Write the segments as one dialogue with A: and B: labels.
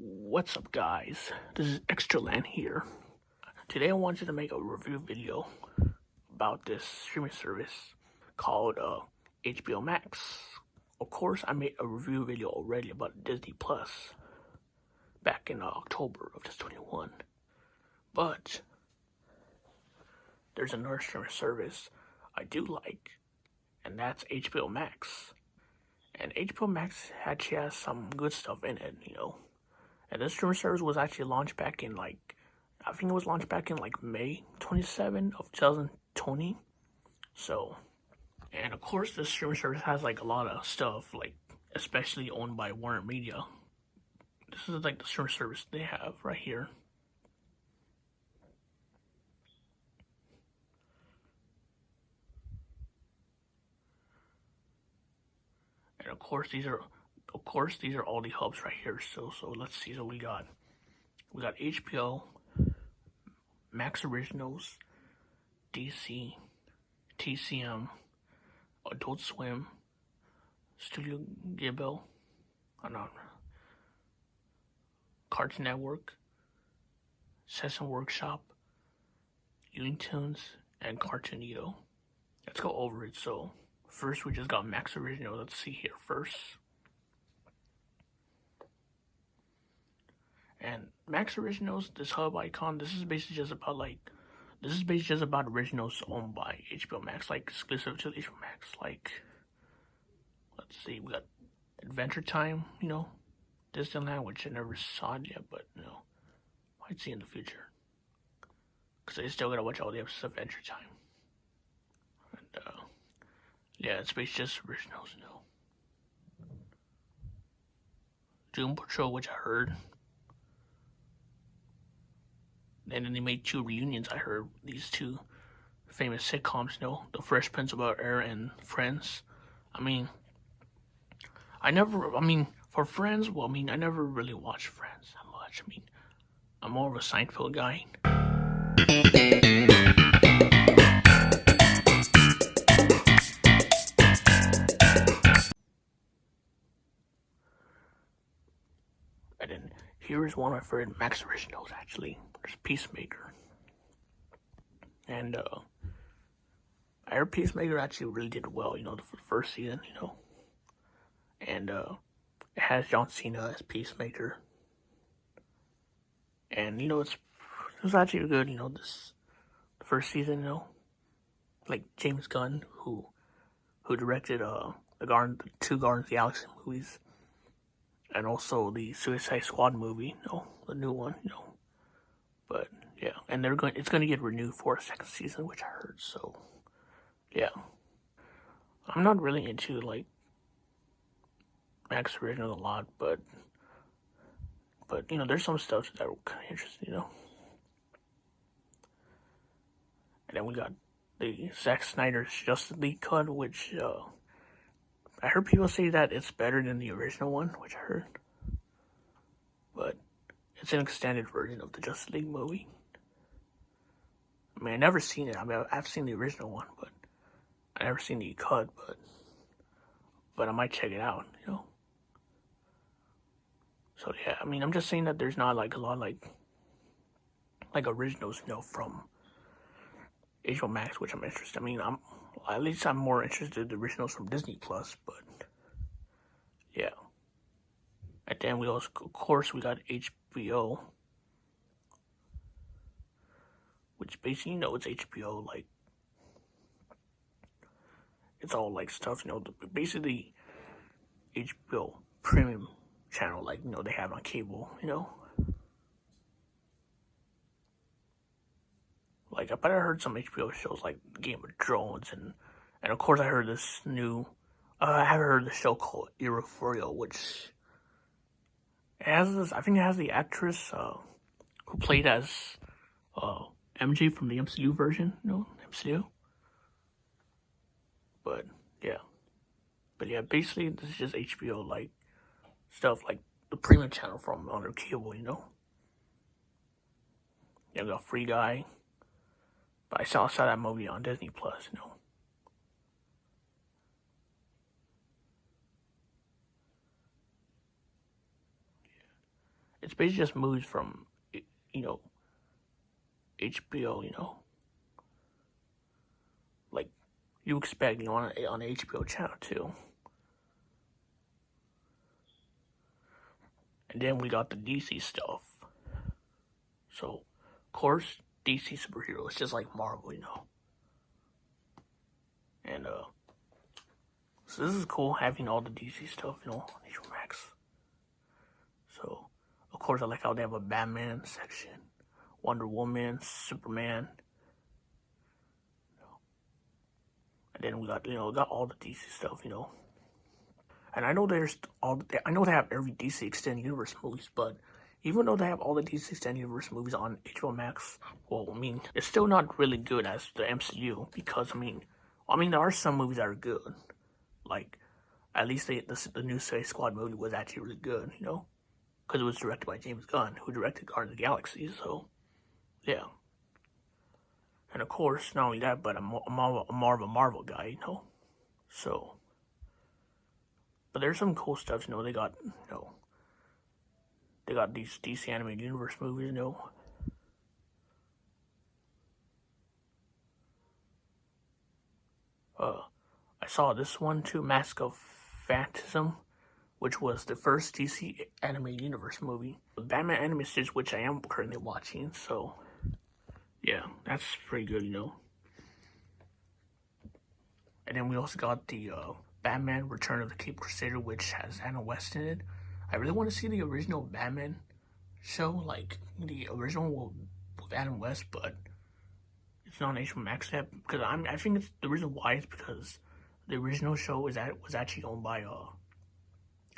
A: What's up, guys? This is Xtra-Land here. Today I wanted to make a review video about this streaming service called HBO Max. Of course, I made a review video already about Disney Plus back in October of 2021. But there's another streaming service I do like, and that's HBO Max. And HBO Max actually has some good stuff in it, And this streaming service was actually launched back in May 27 of 2020. So, and of course this streaming service has a lot of stuff, especially owned by Warner Media. This is the streaming service they have right here. And of course these are all the hubs right here. So let's see. So we got HBO, Max Originals, DC, TCM, Adult Swim, Studio Ghibli, Cartoon Network, Sesame Workshop, Looney Tunes, and Cartoonito. Let's go over it. So first we just got Max Original. Let's see here first. And Max Originals, this hub icon, this is basically just about originals owned by HBO Max, exclusive to HBO Max. Let's see, we got Adventure Time, Disney-Land, which I never saw it yet, but might see in the future. Because I still gotta watch all the episodes of Adventure Time. And yeah, it's basically just originals, Doom Patrol, which I heard. And then they made 2 reunions, I heard. These 2 famous sitcoms, The Fresh Prince of Bel-Air and Friends. For Friends, I never really watched Friends that much. I'm more of a Seinfeld guy. And then here is one of my favorite Max Originals, actually. There's Peacemaker. And I heard Peacemaker actually really did well, the first season, And it has John Cena as Peacemaker. And, it was actually good, the first season, James Gunn, who directed the 2 Guardians of the Galaxy movies. And also the Suicide Squad movie, the new one, But yeah, and it's gonna get renewed for a 2nd season, which I heard. So yeah, I'm not really into Max Original a lot, but there's some stuff that are kind of interesting, And then we got the Zack Snyder's Justice League cut, which I heard people say that it's better than the original one, which I heard. But it's an extended version of the Justice League movie. I never seen it. I've seen the original one, but I never seen the cut. But I might check it out, So yeah, I'm just saying that there's not a lot originals, from HBO Max, which I'm interested. I'm more interested in the originals from Disney Plus, but yeah. And then we also, of course, we got HBO, which basically, it's HBO, it's all stuff, basically HBO premium channel, they have on cable, But I heard some HBO shows like Game of Thrones, and of course I heard this new, I haven't heard the show called Euphoria, which I think it has the actress who played as MJ from the MCU version, MCU. But yeah, basically this is just HBO stuff, the premium channel from under cable, Yeah, we got Free Guy. But I saw that movie on Disney Plus, it's basically just movies from, you know, HBO, like you expect, on the HBO channel too. And then we got the DC stuff. So, of course, DC superheroes, just like Marvel, And, so this is cool having all the DC stuff, on HBO Max. So, of course, I like how they have a Batman section, Wonder Woman, Superman. And then we got, got all the DC stuff, And I know I know they have every DC Extended Universe movies, but even though they have all the DC Extended Universe movies on HBO Max, well, I mean, it's still not really good as the MCU because, I mean, there are some movies that are good. Like, at least the new Suicide Squad movie was actually really good, because it was directed by James Gunn, who directed Guardians of the Galaxy, so, yeah. And of course, not only that, but I'm more of a Marvel guy, So, but there's some cool stuff, they got, they got these DC Animated Universe movies, I saw this one too, Mask of Phantasm, which was the first DC Animated Universe movie. The Batman Animated Series, which I am currently watching, so yeah, that's pretty good, And then we also got the Batman Return of the Cape Crusader, which has Anna West in it. I really want to see the original Batman show, like the original with Adam West, but it's not on HBO Max yet. Because I think it's the reason why is because the original show was actually owned by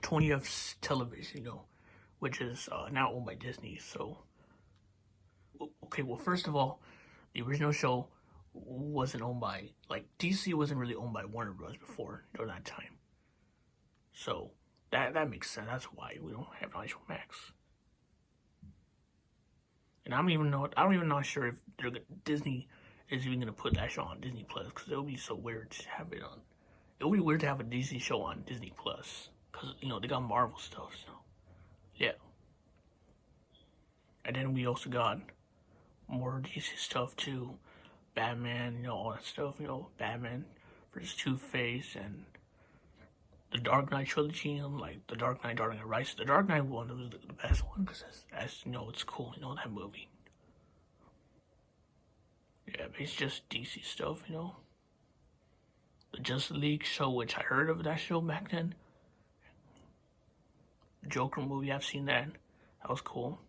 A: 20th Television, which is now owned by Disney. So, okay, well, first of all, the original show wasn't owned by, like, DC wasn't really owned by Warner Bros. Before, during that time. So, that makes sense. That's why we don't have HBO Max. And I'm even not sure if Disney is even gonna put that show on Disney Plus, because it would be so weird to have it on. It would be weird to have a Disney show on Disney Plus, because they got Marvel stuff. So yeah. And then we also got more DC stuff too, Batman, all that stuff. Batman versus Two-Face and the Dark Knight trilogy, like the Dark Knight Rises. The Dark Knight one was the best one because, as it's cool, that movie. Yeah, but it's just DC stuff, The Justice League show, which I heard of that show back then. Joker movie, I've seen that. That was cool.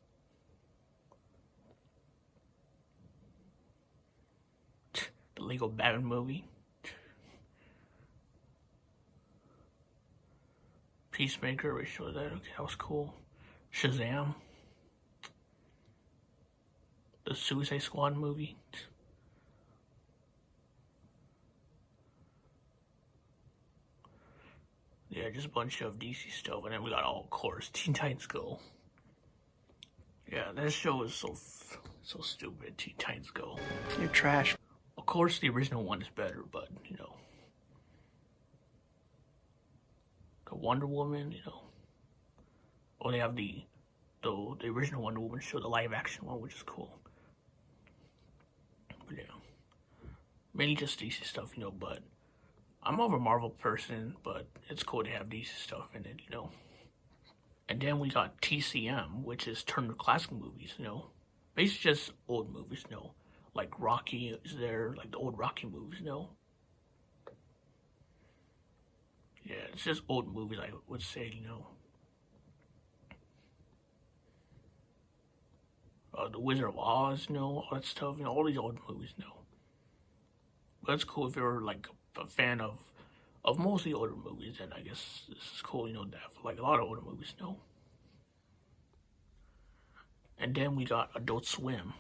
A: The Lego Batman movie. Peacemaker, we showed that. Okay, that was cool. Shazam. The Suicide Squad movie. Yeah, just a bunch of DC stuff. And then we got, of course, Teen Titans Go. Yeah, that show is so stupid. Teen Titans Go.
B: You're trash.
A: Of course, the original one is better, but, the Wonder Woman, or they have the original Wonder Woman show, the live action one, which is cool. But yeah, mainly just DC stuff, but I'm more of a Marvel person, but it's cool to have DC stuff in it, And then we got TCM, which is Turner Classic Movies, basically just old movies, like Rocky is there, like the old Rocky movies, Yeah, it's just old movies, I would say, The Wizard of Oz, all that stuff, all these old movies, But it's cool if you're, like, a fan of mostly older movies, and I guess this is cool, that for, like, a lot of older movies, And then we got Adult Swim,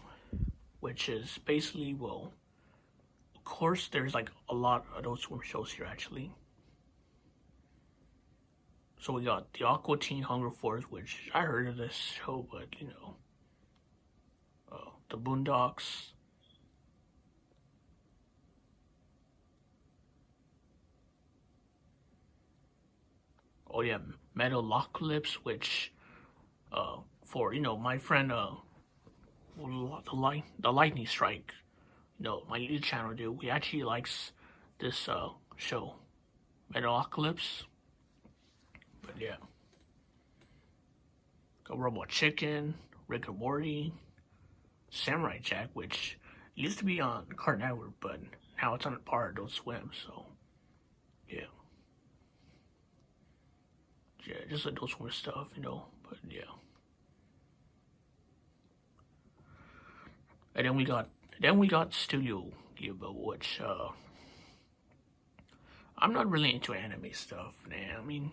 A: which is basically, well, of course, there's, like, a lot of Adult Swim shows here, actually. So we got the Aqua Teen Hunger Force, which I heard of this show, but, the Boondocks. Oh yeah, Metalocalypse, which, for my friend the lightning strike. My YouTube channel dude. He actually likes this show, Metalocalypse. But yeah, got Robot Chicken, Rick and Morty, Samurai Jack, which used to be on Cartoon Network, but now it's on part of Adult Swim. So yeah, just Adult Swim stuff, But yeah, and then we got Studio Ghibli, which I'm not really into anime stuff, man. I mean,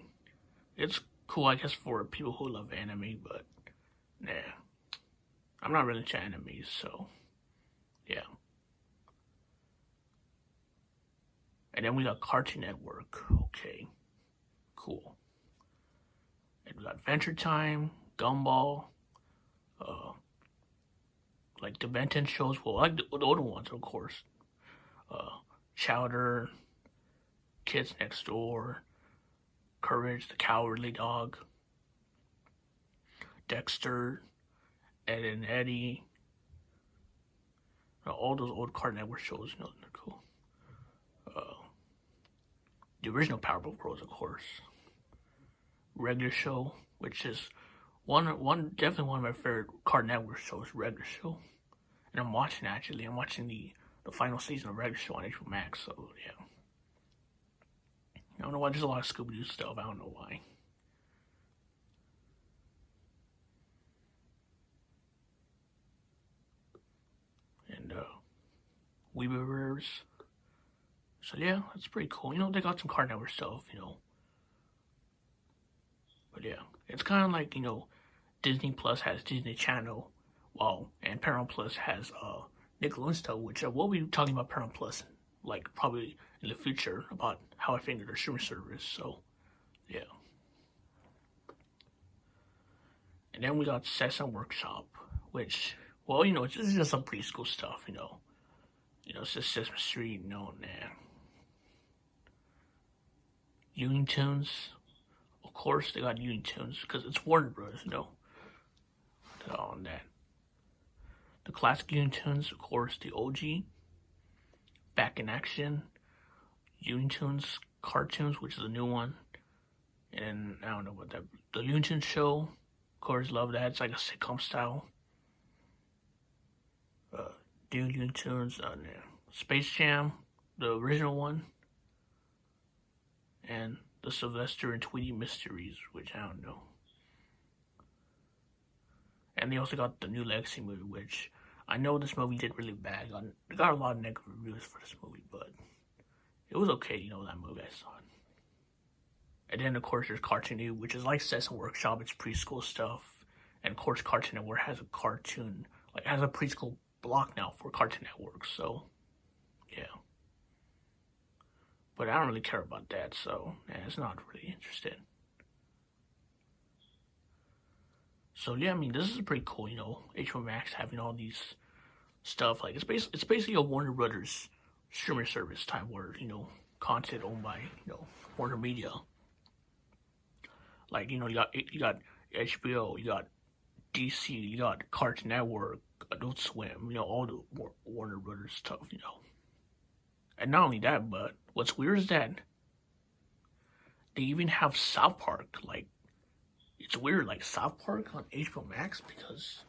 A: it's cool, I guess, for people who love anime, but nah, I'm not really into anime, so yeah. And then we got Cartoon Network. Okay, cool. And we got Adventure Time, Gumball, like the Ben 10 shows. Well, like the older ones, of course. Chowder, Kids Next Door, Courage the Cowardly Dog, Dexter, Ed and Eddie. All those old Cartoon Network shows, they're cool. The original Powerpuff Girls, of course. Regular Show, which is definitely one of my favorite Cartoon Network shows, Regular Show. And I'm watching the final season of Regular Show on HBO Max, so yeah. I don't know why, there's a lot of Scooby-Doo stuff, I don't know why. And Weeblers. So yeah, that's pretty cool. They got some Cartoon Network stuff, But yeah, it's kind of like, Disney Plus has Disney Channel, and Paramount Plus has Nickelodeon stuff, which we'll be talking about Paramount Plus, like, probably in the future, about how I think of their streaming service, so, yeah. And then we got Sesame Workshop, which, it's just some preschool stuff, it's just Sesame Street, nah. Looney Tunes, of course they got Looney Tunes, because it's Warner Bros., on that. The classic Looney Tunes, of course, the OG, Back in Action, Looney Tunes cartoons, which is a new one, and I don't know what that. The Looney Tunes show, of course, love that. It's like a sitcom style. Looney Tunes, Space Jam, the original one, and the Sylvester and Tweety Mysteries, which I don't know. And they also got the new Legacy movie, which I know this movie did really bad. It got a lot of negative reviews for this movie, but it was okay, that movie I saw it. And then, of course, there's Cartoon Network, which is like Sesame Workshop. It's preschool stuff. And, of course, Cartoon Network has has a preschool block now for Cartoon Network, so, yeah. But I don't really care about that, so, it's not really interesting. So, yeah, I mean, this is pretty cool, HBO Max having all these stuff. Like, it's basically a Warner Brothers streaming service type where, content owned by, Warner Media. Like, you got HBO, you got DC, you got Cartoon Network, Adult Swim, all the Warner Brothers stuff, And not only that, but what's weird is that they even have South Park. Like, it's weird, like South Park on HBO Max, because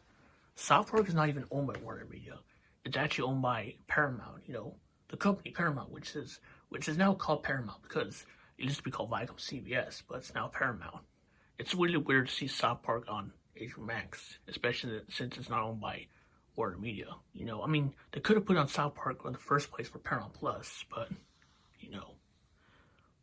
A: South Park is not even owned by Warner Media. It's actually owned by Paramount, the company Paramount, which is now called Paramount because it used to be called Viacom CBS, but it's now Paramount. It's really weird to see South Park on HBO Max, especially since it's not owned by Warner Media. I mean, they could have put on South Park in the first place for Paramount Plus, but,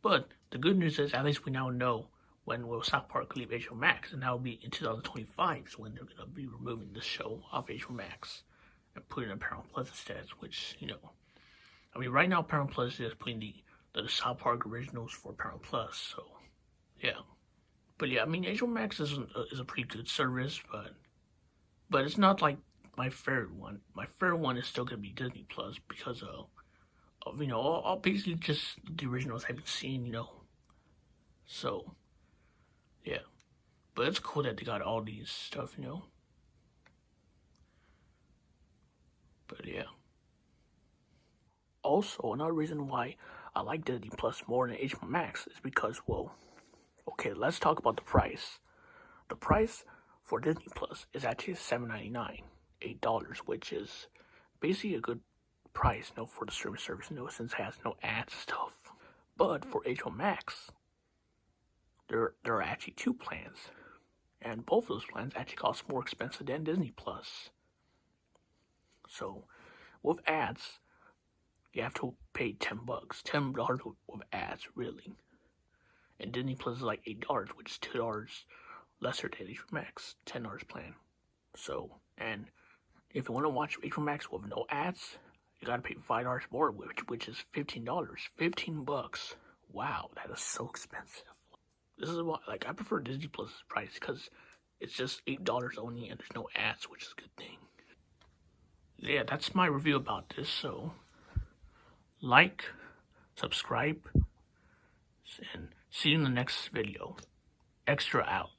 A: But the good news is, at least we now know when will South Park leave HBO Max, and that will be in 2025 is when they're going to be removing the show off HBO Max and putting it on Paramount Plus instead, which, I mean, right now Paramount Plus is just putting the South Park originals for Paramount Plus, so, yeah. But yeah, I mean, HBO Max is a pretty good service, but it's not like my favorite one. My favorite one is still going to be Disney Plus because of all basically just the originals I've been seeing, So, yeah. But it's cool that they got all these stuff, you know. But yeah. Also, another reason why I like Disney Plus more than HBO Max is because, well, okay, let's talk about the price. The price for Disney Plus is actually $7.99, $8, which is basically a good price, you know, for the streaming service, you know, since it has no ads and stuff. But for HBO Max, there are actually two plans, and both of those plans actually cost more expensive than Disney Plus. So, with ads, you have to pay $10, $10 with ads, really. And Disney Plus is like $8, which is $2 lesser than HBO Max $10 plan. So, and if you want to watch HBO Max with no ads, you gotta pay $5 more, which is $15. $15. Wow, that is so expensive. This is why, like, I prefer Disney Plus price because it's just $8 only and there's no ads, which is a good thing. Yeah, that's my review about this. So, like, subscribe, and see you in the next video. Xtra out.